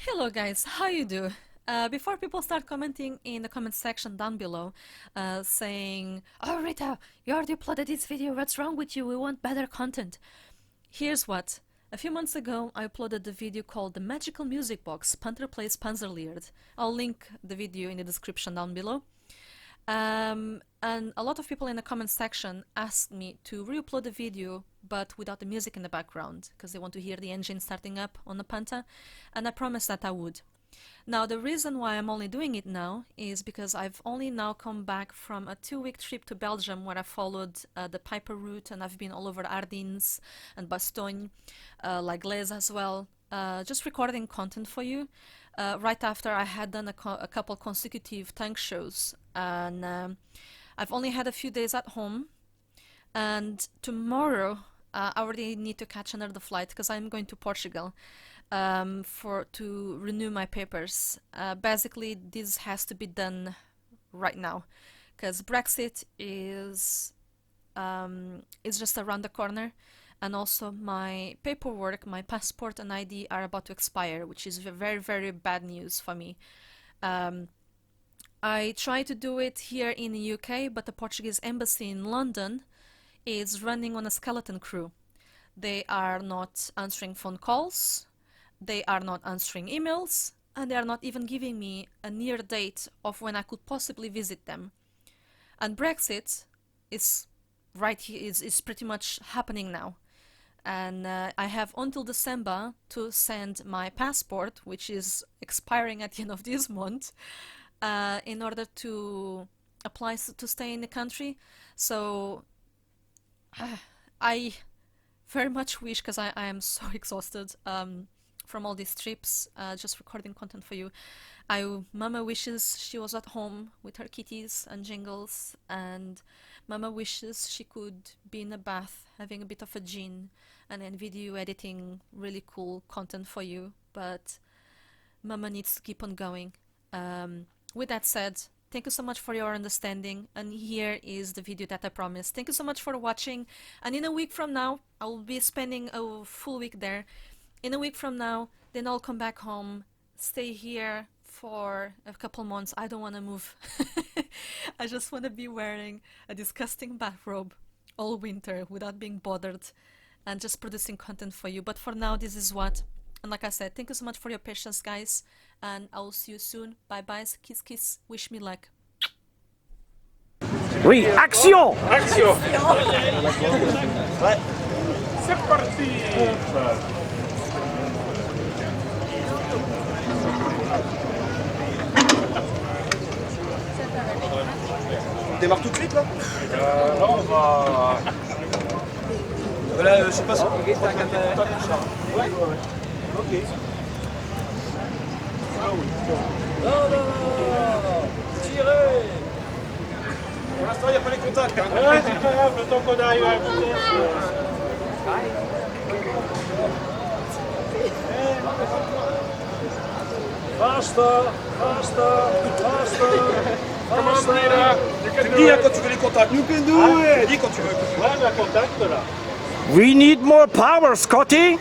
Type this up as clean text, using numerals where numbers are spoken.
Hello guys, how you do? Before people start commenting in the comment section down below, saying, "Oh Rita, you already uploaded this video, what's wrong with you? We want better content." Here's what. A few months ago, I uploaded the video called The Magical Musicbox, Panther plays Panzerlied. I'll link the video in the description down below. And a lot of people in the comment section asked me to re-upload the video but without the music in the background because they want to hear the engine starting up on the Panther, and I promised that I would. Now the reason why I'm only doing it now is because I've only now come back from a 2-week trip to Belgium where I followed the Piper route, and I've been all over Ardennes and Bastogne, like Les as well, just recording content for you. Right after I had done a couple consecutive tank shows, and I've only had a few days at home, and tomorrow I already need to catch another flight because I'm going to Portugal to renew my papers. Basically this has to be done right now because Brexit is just around the corner, and also my paperwork, my passport and ID are about to expire, which is very, very bad news for me. I tried to do it here in the UK, but the Portuguese embassy in London is running on a skeleton crew. They are not answering phone calls, they are not answering emails, and they are not even giving me a near date of when I could possibly visit them. And Brexit is right here, is pretty much happening now. And I have until December to send my passport, which is expiring at the end of this month, in order to apply to stay in the country. So I very much wish, because I am so exhausted from all these trips, just recording content for you. Mama wishes she was at home with her kitties and Jingles, and Mama wishes she could be in a bath having a bit of a gin and then video editing really cool content for you, but Mama needs to keep on going. With that said, thank you so much for your understanding, and here is the video that I promised. Thank you so much for watching, and in a week from now, I will be spending a full week there. In a week from now, then I'll come back home, stay here for a couple months. I don't want to move. I just want to be wearing a disgusting bathrobe all winter without being bothered and just producing content for you. But for now, this is what. And like I said, thank you so much for your patience, guys, and I will see you soon. Bye bye, kiss kiss, wish me luck. Oui, action! Action! Ouais. C'est parti! On démarre tout de suite là? Là on va... Voilà, je sais pas si on peut Ouais, ouais. Ok. Non, tirez! Pour l'instant, il n'y a pas les contacts. Hein. Ouais, c'est pas grave, le temps qu'on arrive à la vitesse. Faster, faster, faster. Come on, Rita. Tu me dis hein, quand tu veux les contacts. You can do it. Tu me dis quand tu veux. Ouais, mais un contact là. We need more power, Scotty!